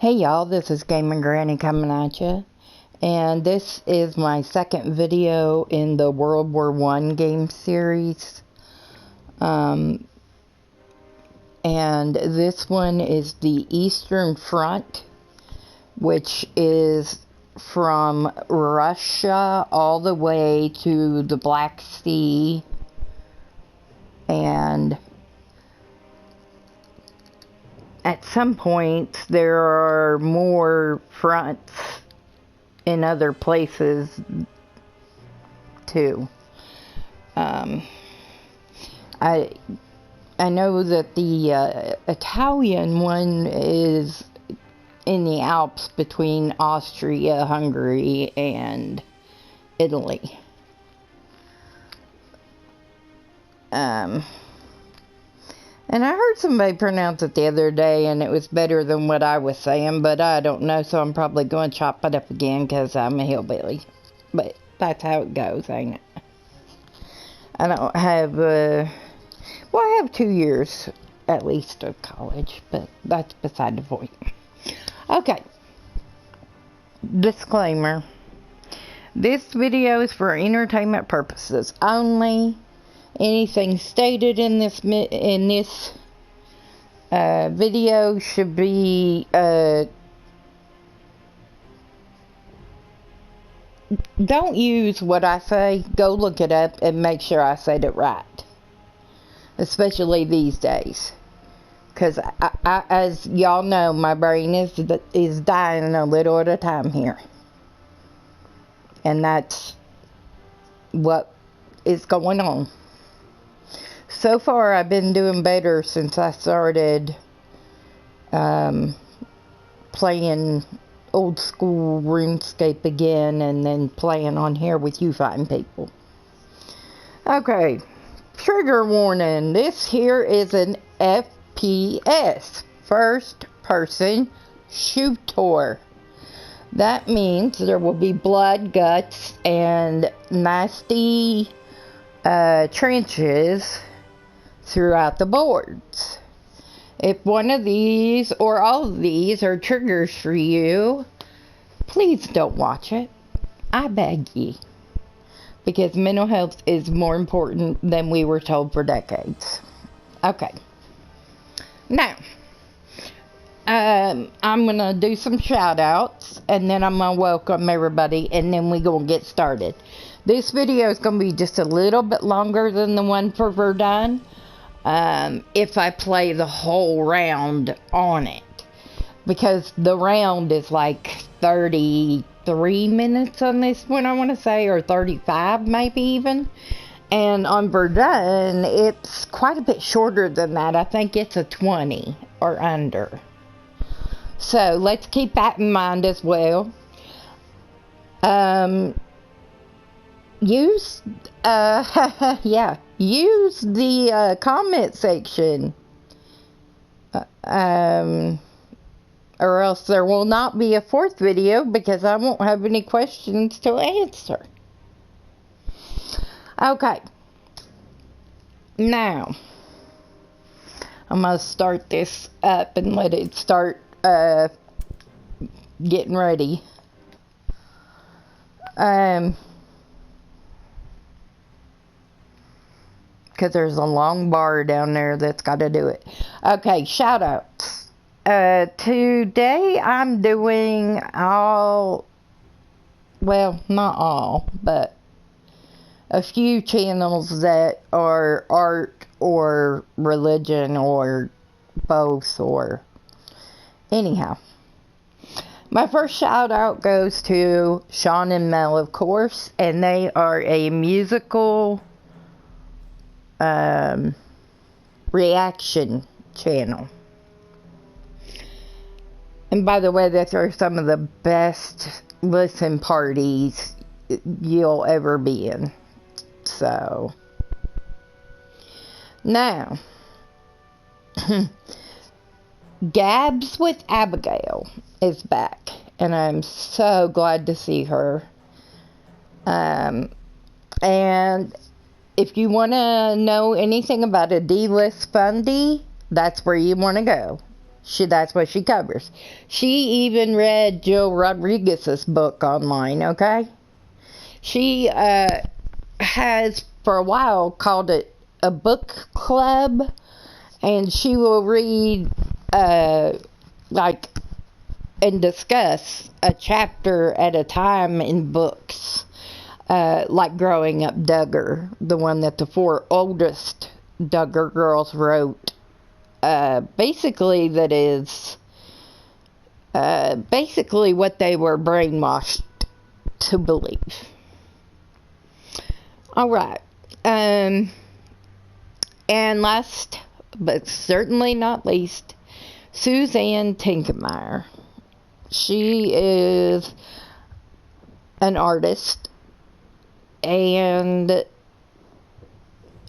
Hey y'all, this is Gamer Granny coming at you, and this is my second video in the World War I game series. And this one is the Eastern Front, which is from Russia all the way to the Black Sea, and at some points there are more fronts in other places too. I know that the Italian one is in the Alps between Austria, Hungary, and Italy. And I heard somebody pronounce it the other day, and it was better than what I was saying, but I don't know, so I'm probably going to chop it up again because I'm a hillbilly. But that's how it goes, ain't it? I don't have, well, I have 2 years at least of college, but that's beside the point. Okay. Disclaimer. This video is for entertainment purposes only. Anything stated in this video should be don't use what I say. Go look it up and make sure I said it right, especially these days, because as y'all know, my brain is dying a little at a time here, and that's what is going on. So far, I've been doing better since I started playing old school RuneScape again, and then playing on here with you fine people. Okay, trigger warning. This here is an FPS, first person shooter. That means there will be blood, guts, and nasty trenches throughout the boards. If one of these or all of these are triggers for you, please don't watch it. I beg ye. Because mental health is more important than we were told for decades. Okay. Now, I'm going to do some shout outs, and then I'm going to welcome everybody, and then we're going to get started. This video is going to be just a little bit longer than the one for Verdun, if I play the whole round on it, because the round is like 33 minutes on this one, I want to say, or 35 maybe even, and on Verdun it's quite a bit shorter than that. I think it's a 20 or under, so let's keep that in mind as well. Use use the comment section, or else there will not be a fourth video because I won't have any questions to answer. Okay, now I'm gonna start this up and let it start getting ready. Because there's a long bar down there that's got to do it. Okay, shout outs. Today I'm doing all, well, not all, but a few channels that are art or religion or both, or anyhow. My first shout out goes to Sean and Mel, of course, and they are a musical reaction channel. And by the way, those are some of the best listen parties you'll ever be in. So, now, Gabs with Abigail is back, and I'm so glad to see her. And if you want to know anything about a D-list fundie, that's where you want to go. That's what she covers. She even read Jill Rodriguez's book online, okay? She has for a while called it a book club, and she will read like and discuss a chapter at a time in books, like Growing Up Duggar, the one that the 4 oldest Duggar girls wrote. Basically that is basically what they were brainwashed to believe. Alright, and last but certainly not least, Suzanne Tinkemeyer. She is an artist, and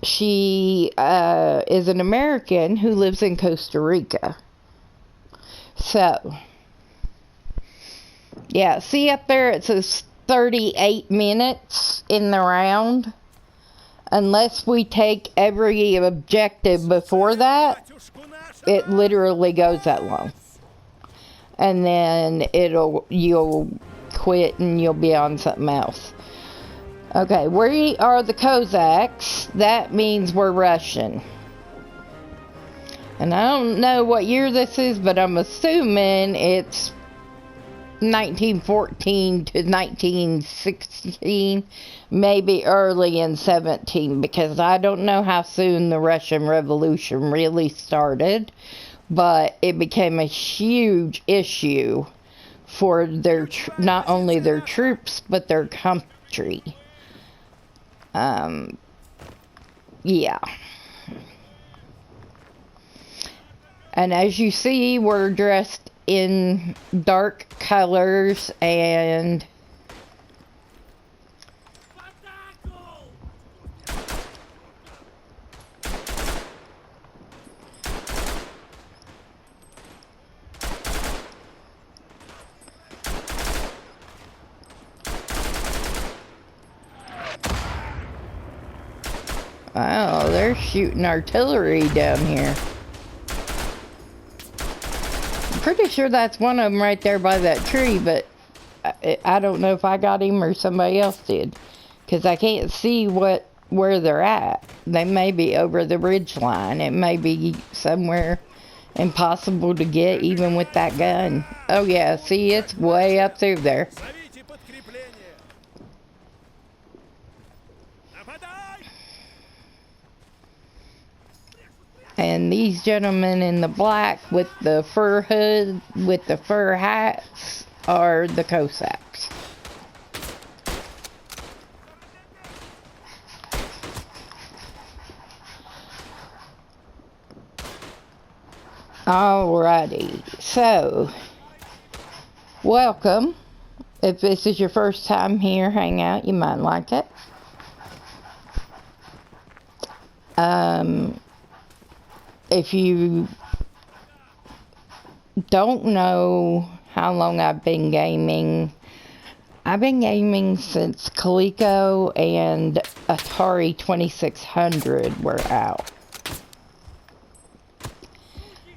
she is an American who lives in Costa Rica. So, yeah, see up there it says 38 minutes in the round. Unless we take every objective before that, it literally goes that long. And then you'll quit and you'll be on something else. Okay, we are the Cossacks. That means we're Russian. And I don't know what year this is, but I'm assuming it's 1914 to 1916, maybe early in 17, because I don't know how soon the Russian Revolution really started, but it became a huge issue for their not only their troops but their country. Yeah. And as you see, we're dressed in dark colors and wow, they're shooting artillery down here. Pretty sure that's one of them right there by that tree, but I don't know if I got him or somebody else did, because I can't see where they're at. They may be over the ridge line. It may be somewhere impossible to get even with that gun. Oh yeah, see, it's way up through there. And these gentlemen in the black with the fur hood, with the fur hats, are the Cossacks. Alrighty, so, welcome. If this is your first time here, hang out, you might like it. If you don't know how long I've been gaming since Coleco and Atari 2600 were out.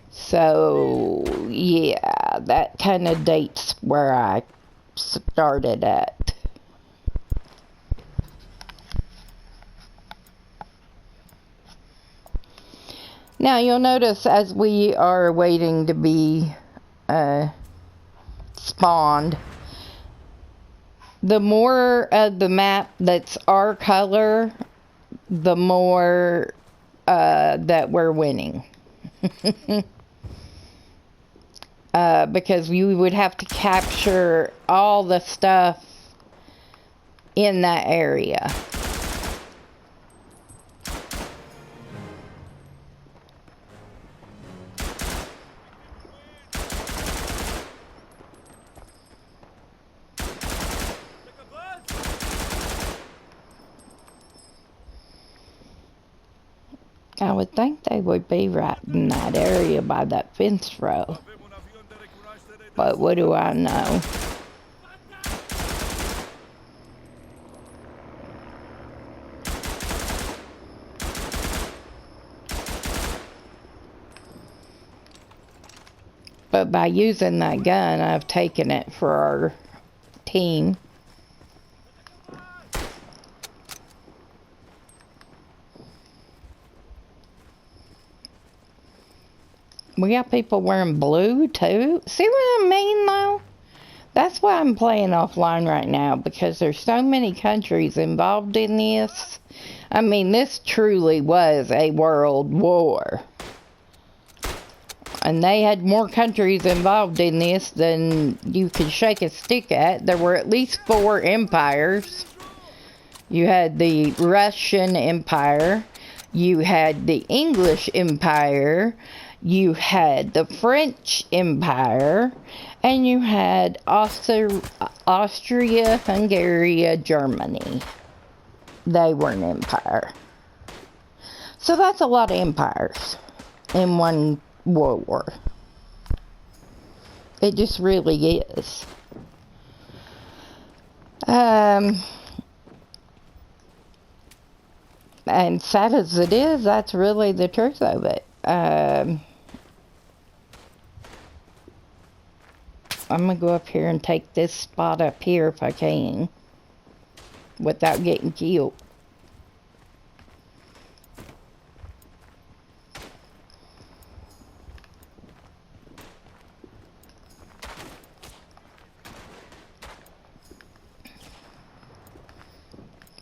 So, yeah, that kind of dates where I started at. Now, you'll notice as we are waiting to be spawned, the more of the map that's our color, the more that we're winning. Because we would have to capture all the stuff in that area. I would think they would be right in that area by that fence row. But what do I know? But by using that gun, I've taken it for our team. We got people wearing blue too. See what I mean though? That's why I'm playing offline right now, because there's so many countries involved in this. I mean, this truly was a world war. And they had more countries involved in this than you could shake a stick at. There were at least 4 empires. You had the Russian Empire. You had the English Empire. You had the French Empire. And you had Austria, Hungary, Germany. They were an empire. So that's a lot of empires in one World War. It just really is. And sad as it is, that's really the truth of it. I'm going to go up here and take this spot up here if I can, without getting killed.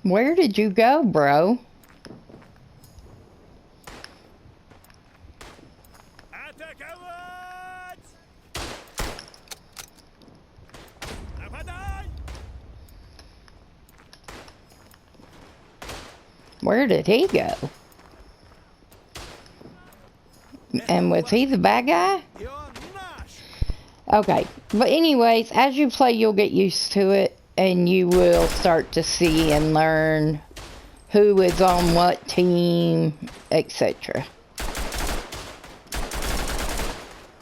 Where did you go, bro? Where did he go? And was he the bad guy? Okay, but anyways, as you play, you'll get used to it, and you will start to see and learn who is on what team, etc.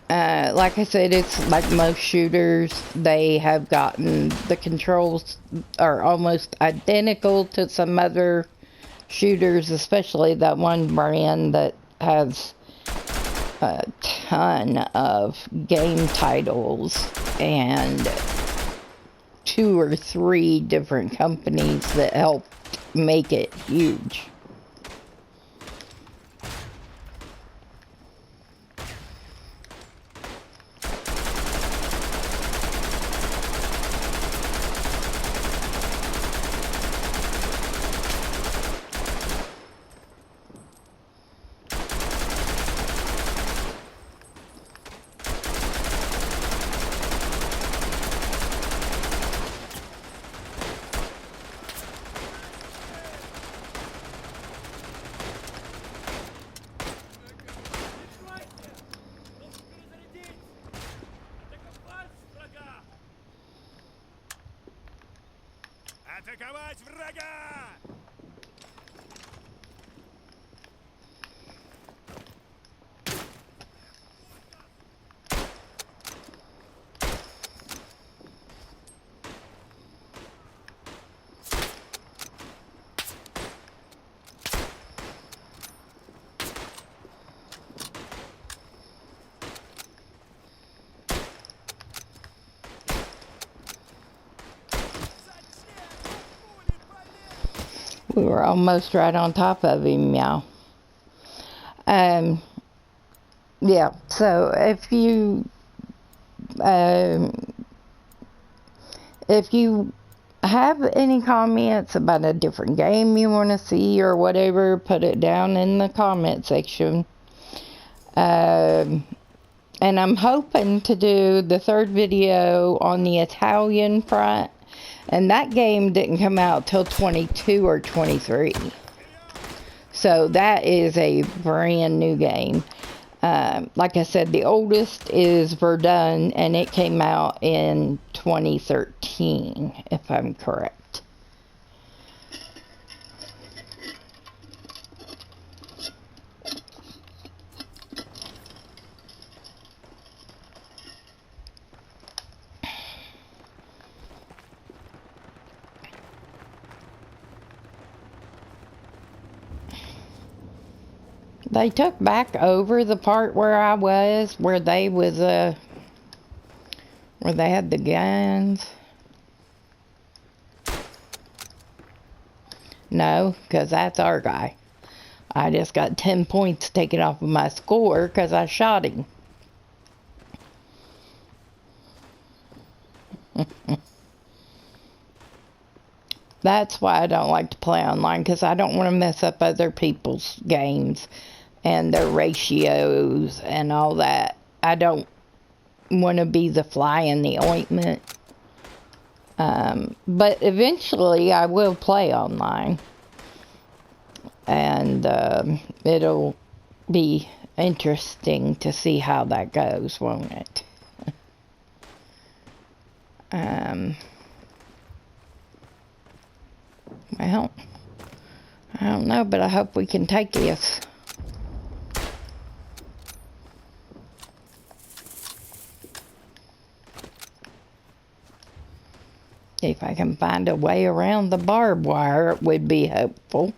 Like I said, it's like most shooters, they have gotten, the controls are almost identical to some other shooters, especially that one brand that has a ton of game titles and 2 or 3 different companies that helped make it huge. Атаковать врага! We were almost right on top of him, y'all. Yeah, so if you have any comments about a different game you want to see or whatever, put it down in the comment section. And I'm hoping to do the 3rd video on the Italian front. And that game didn't come out till 22 or 23. So that is a brand new game. Like I said, the oldest is Verdun, and it came out in 2013, if I'm correct. They took back over the part where I was, where they was Where they had the guns. No, because that's our guy. I just got 10 points taken off of my score because I shot him. That's why I don't like to play online, because I don't want to mess up other people's games and their ratios and all that. I don't want to be the fly in the ointment. But eventually I will play online. And it'll be interesting to see how that goes, won't it? Well, I don't know, but I hope we can take this. If I can find a way around the barbed wire, it would be helpful.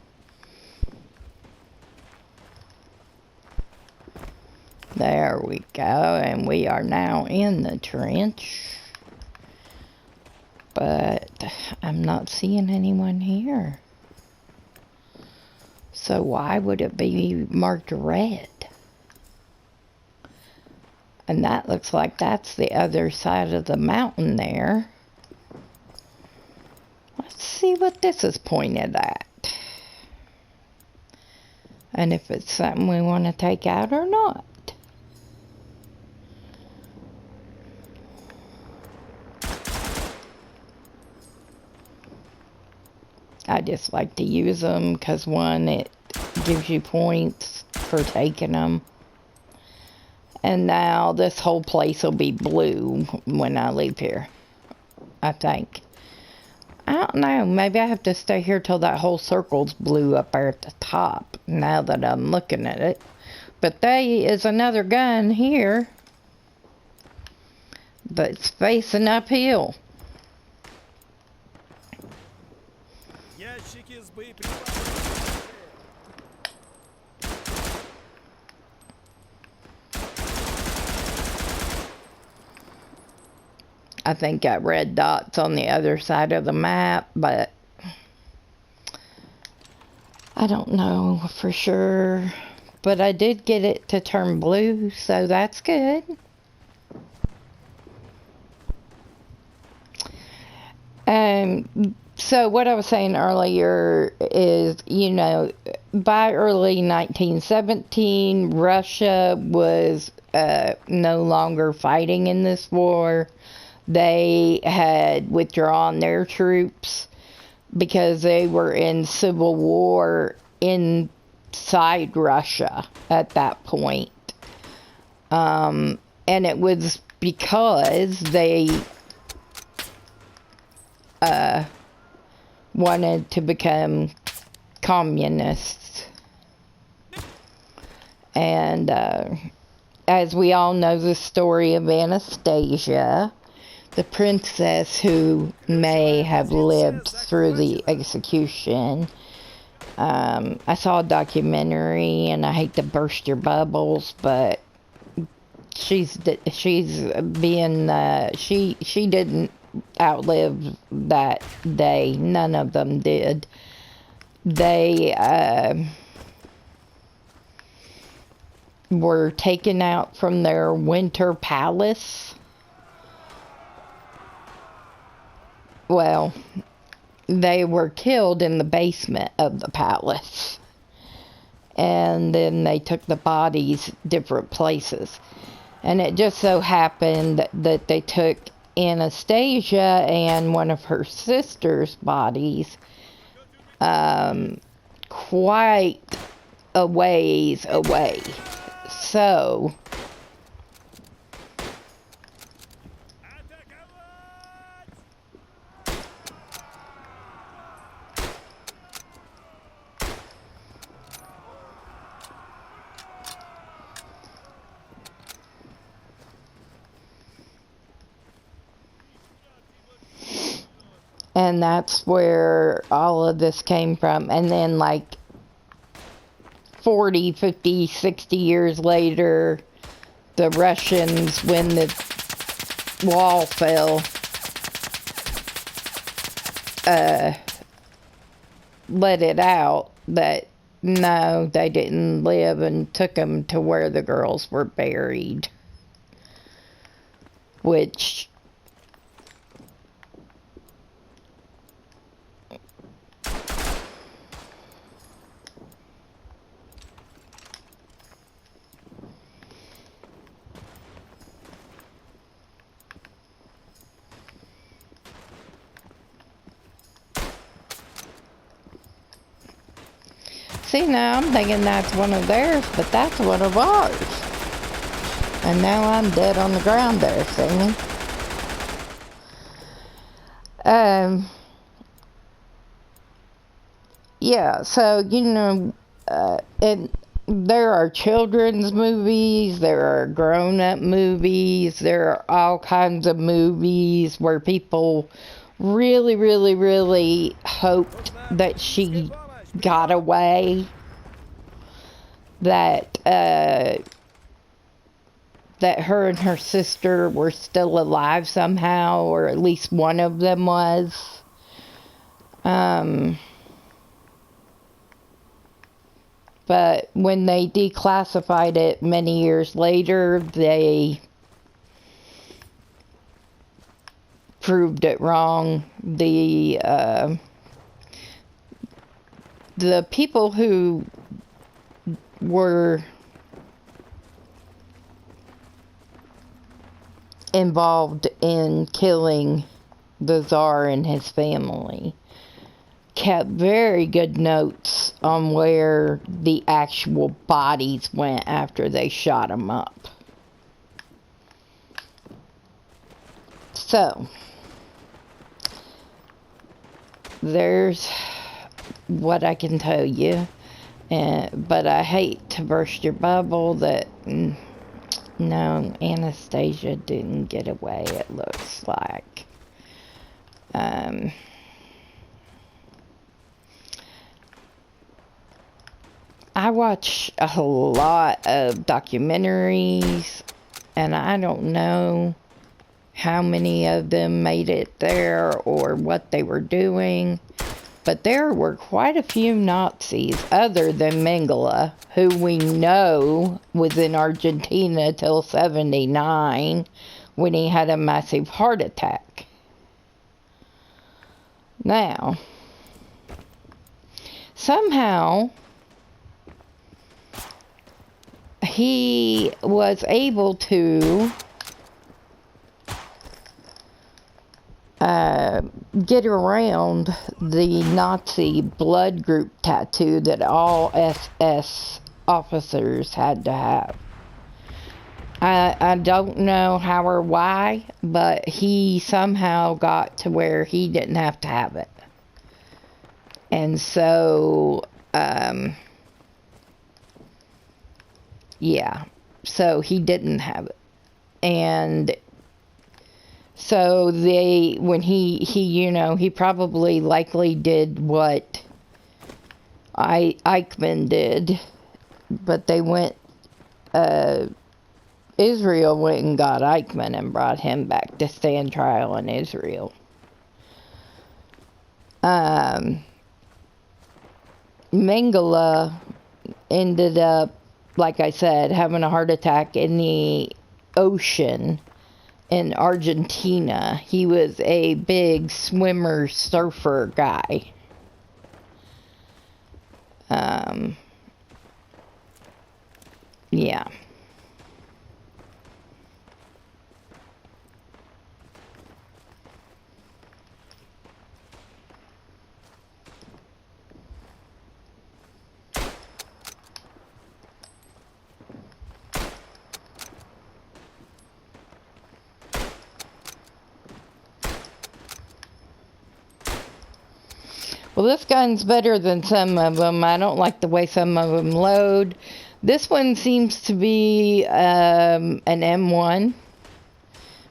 There we go, and we are now in the trench. But I'm not seeing anyone here. So why would it be marked red? And that looks like that's the other side of the mountain there. Let's see what this is pointed at. And if it's something we want to take out or not. I just like to use them because, one, it gives you points for taking them. And now this whole place will be blue when I leave here, I think. I don't know. Maybe I have to stay here till that whole circle's blue up there at the top, now that I'm looking at it. But there is another gun here. But it's facing uphill. I think got red dots on the other side of the map, but I don't know for sure. But I did get it to turn blue, so that's good. So what I was saying earlier is, you know, by early 1917, Russia was no longer fighting in this war. They had withdrawn their troops because they were in civil war inside Russia at that point. And it was because they wanted to become communists. And as we all know the story of Anastasia, the princess who may have lived through the execution. I saw a documentary, and I hate to burst your bubbles, but she didn't outlive that day. None of them did. They were taken out from their winter palace. Well, they were killed in the basement of the palace. And then they took the bodies different places. And it just so happened that they took Anastasia and one of her sister's bodies quite a ways away. So and that's where all of this came from. And then like 40, 50, 60 years later, the Russians, when the wall fell, let it out that no, they didn't live, and took them to where the girls were buried. Which, see, now I'm thinking that's one of theirs, but that's one of ours. And now I'm dead on the ground there, see me? Yeah, so, you know, and there are children's movies, there are grown-up movies, there are all kinds of movies where people really, really, really hoped that she got away, that her and her sister were still alive somehow, or at least one of them was. But when they declassified it many years later, they proved it wrong. The people who were involved in killing the Tsar and his family kept very good notes on where the actual bodies went after they shot them up. So, there's what I can tell you. But I hate to burst your bubble that, no, Anastasia didn't get away, it looks like. I watch a lot of documentaries, and I don't know how many of them made it there or what they were doing, but there were quite a few Nazis other than Mengele, who we know was in Argentina till 79 when he had a massive heart attack. Now, somehow he was able to get around the Nazi blood group tattoo that all SS officers had to have. I don't know how or why, but he somehow got to where he didn't have to have it. And so, yeah, so he didn't have it. And so when he you know, he probably likely did what Eichmann did, but they went, Israel went and got Eichmann and brought him back to stand trial in Israel. Mengele ended up, like I said, having a heart attack in the ocean in Argentina. He was a big swimmer, surfer guy. Yeah. Well, this gun's better than some of them. I don't like the way some of them load. This one seems to be an M1,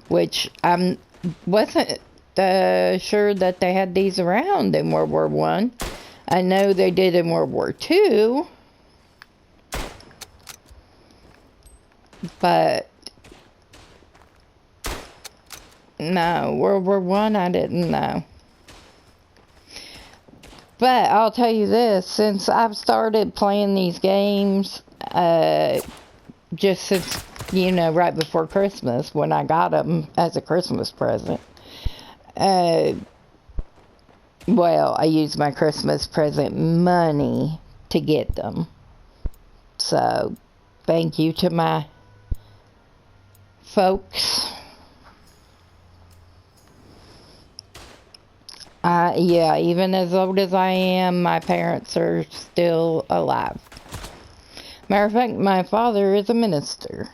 which I wasn't sure that they had these around in World War I. I know they did in World War II, but No, World War One, I didn't know. But I'll tell you this, since I've started playing these games, just since, you know, right before Christmas, when I got them as a Christmas present, well, I used my Christmas present money to get them. So, thank you to my folks. Yeah, even as old as I am, my parents are still alive. Matter of fact, my father is a minister.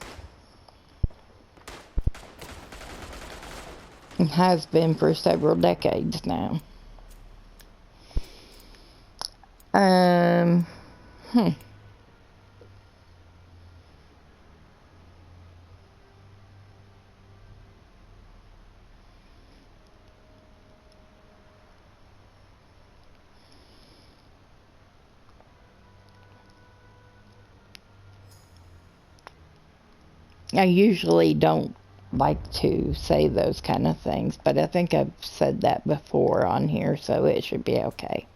And has been for several decades now. I usually don't like to say those kind of things, but I think I've said that before on here, so it should be okay.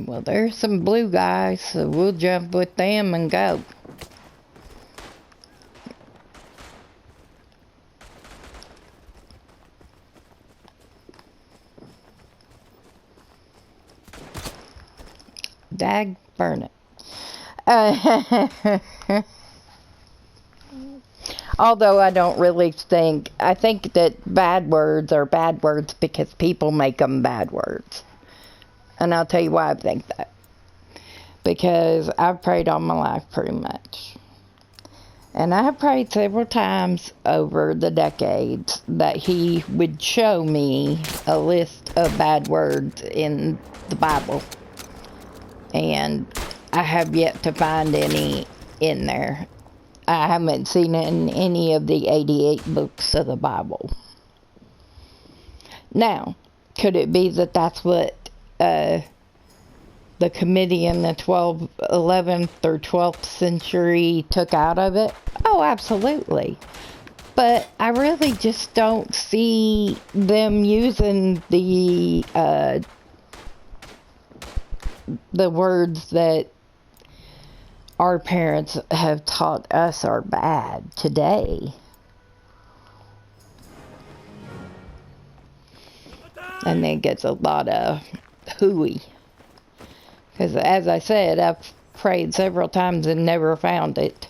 Well, there's some blue guys, so we'll jump with them and go. Dag burn it. Although I don't really think, I think that bad words are bad words because people make them bad words. And I'll tell you why I think that. Because I've prayed all my life pretty much. And I have prayed several times over the decades that He would show me a list of bad words in the Bible. And I have yet to find any in there. I haven't seen it in any of the 88 books of the Bible. Now, could it be that that's what the committee in the 11th or 12th century took out of it? Oh, absolutely. But I really just don't see them using the words that our parents have taught us are bad today. And it gets a lot of hooey. Because as I said, I've prayed several times and never found it.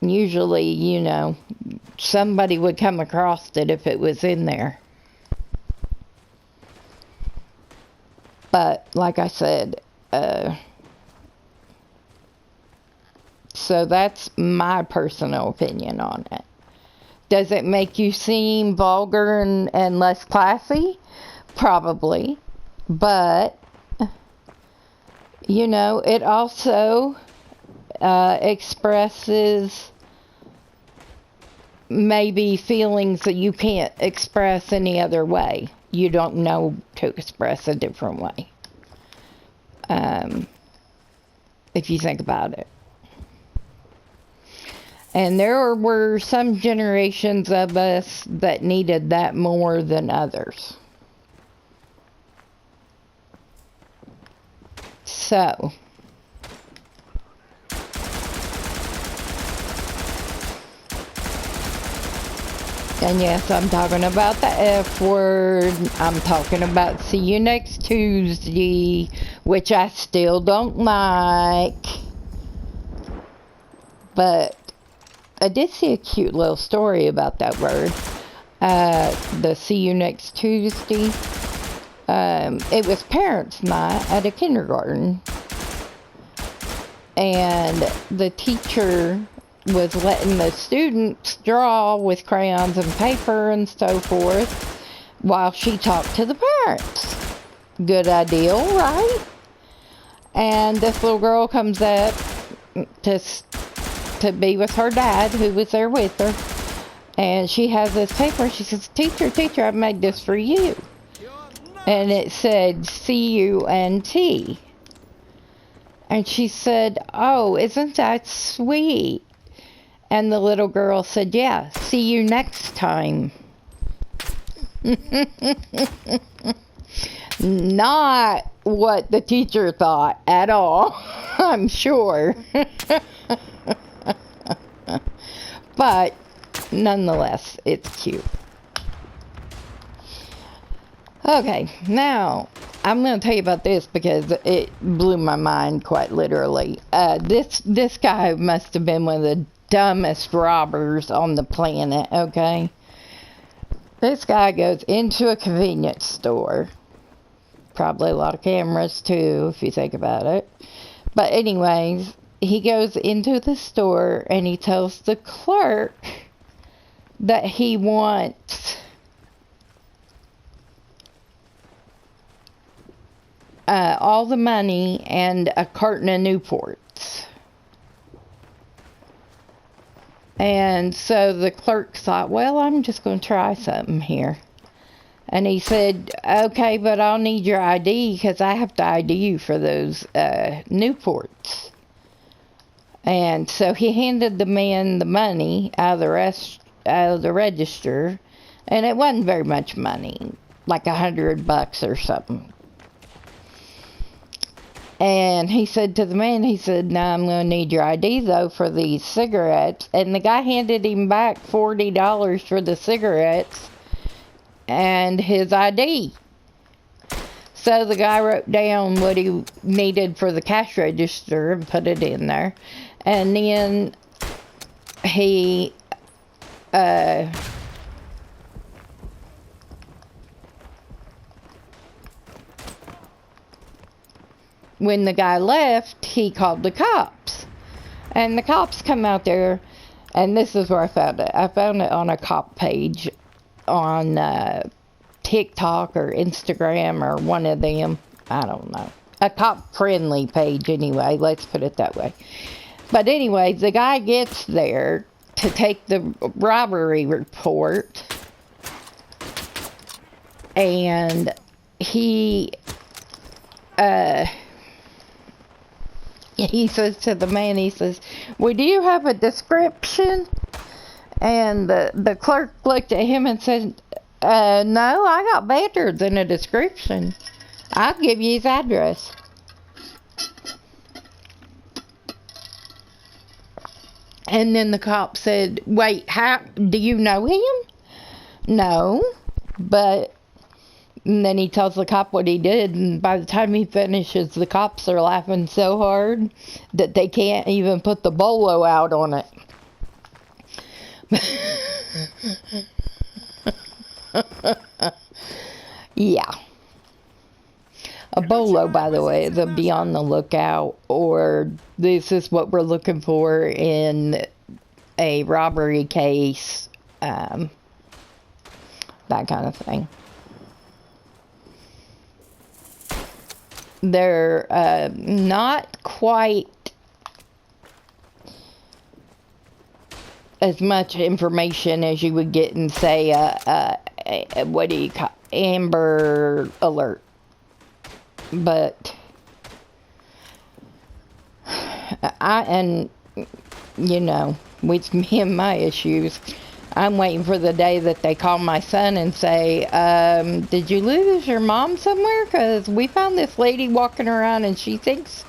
Usually, you know, somebody would come across it if it was in there. But, like I said, so that's my personal opinion on it. Does it make you seem vulgar and less classy? Probably. But, you know, it also expresses maybe feelings that you can't express any other way. You don't know to express a different way. If you think about it. And there were some generations of us that needed that more than others. So, and yes, I'm talking about the F word. I'm talking about see you next Tuesday, which I still don't like. But I did see a cute little story about that word. The see you next Tuesday. It was parents' night at a kindergarten. And the teacher was letting the students draw with crayons and paper and so forth while she talked to the parents. Good idea, right? And this little girl comes up to be with her dad, who was there with her. And she has this paper. She says, teacher, I made this for you. And it said, C-U-N-T. And she said, oh, isn't that sweet? And the little girl said, yeah, see you next time. Not what the teacher thought at all, I'm sure. But nonetheless, it's cute. Okay, now I'm going to tell you about this because it blew my mind quite literally. This guy must have been one of the dumbest robbers on the planet, okay? This guy goes into a convenience store. Probably a lot of cameras too, if you think about it. But anyways, he goes into the store and he tells the clerk that he wants all the money and a carton of Newports. And so the clerk thought, well, I'm just going to try something here. And he said, okay, but I'll need your ID because I have to ID you for those Newports. And so he handed the man the money out of the register, and it wasn't very much money, like $100 or something. And he said to the man, he said, now I'm going to need your ID, though, for these cigarettes. And the guy handed him back $40 for the cigarettes and his ID. So the guy wrote down what he needed for the cash register and put it in there. And then he when the guy left, he called the cops. And the cops come out there, and this is where I found it. I found it on a cop page on TikTok or Instagram or one of them. I don't know. A cop-friendly page anyway. Let's put it that way. But anyway, the guy gets there to take the robbery report. And he says to the man, he says, well, do you have a description? And the clerk looked at him and said, no, I got better than a description. I'll give you his address. And then the cop said, wait, how do you know him? No, but... And then he tells the cop what he did, and by the time he finishes, the cops are laughing so hard that they can't even put the bolo out on it. Yeah. A bolo, by the way, is a be on the lookout, or this is what we're looking for in a robbery case, that kind of thing. They're not quite as much information as you would get in, say, what do you call Amber Alert. But you know, with me and my issues, I'm waiting for the day that they call my son and say, did you lose your mom somewhere? Because we found this lady walking around and she thinks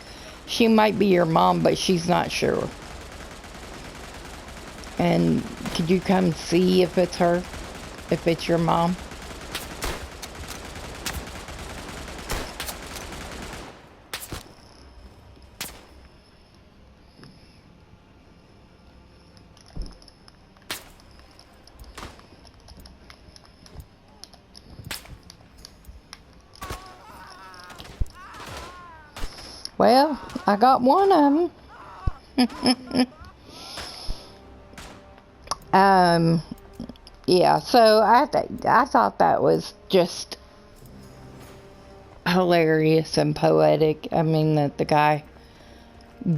she might be your mom, but she's not sure. And could you come see if it's her, if it's your mom? Well, I got one of them. Yeah, so I thought that was just hilarious and poetic. I mean, that the guy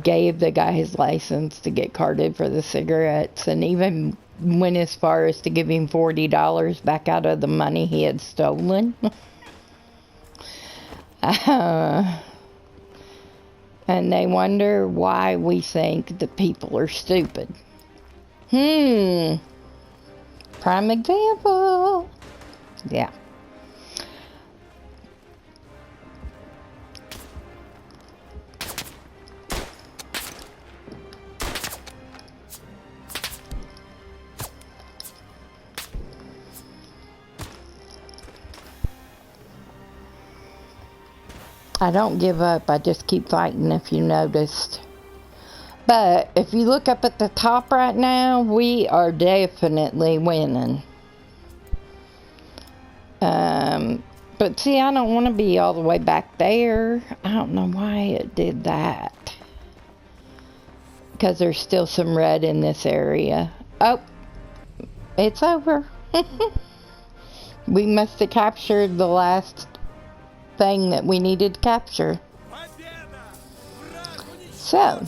gave the guy his license to get carded for the cigarettes, and even went as far as to give him $40 back out of the money he had stolen. And they wonder why we think that people are stupid. Prime example. Yeah. I don't give up. I just keep fighting, if you noticed. But if you look up at the top right now, we are definitely winning. But see, I don't want to be all the way back there. I don't know why it did that. Because there's still some red in this area. Oh, it's over. We must have captured the last thing that we needed to capture. So,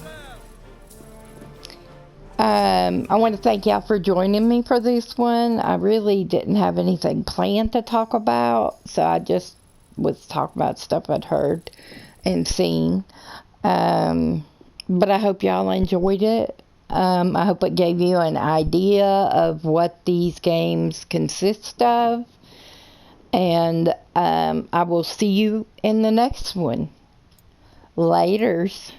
I want to thank y'all for joining me for this one. I really didn't have anything planned to talk about, so I just was talking about stuff I'd heard and seen. But I hope y'all enjoyed it. I hope it gave you an idea of what these games consist of. And I will see you in the next one. Laters.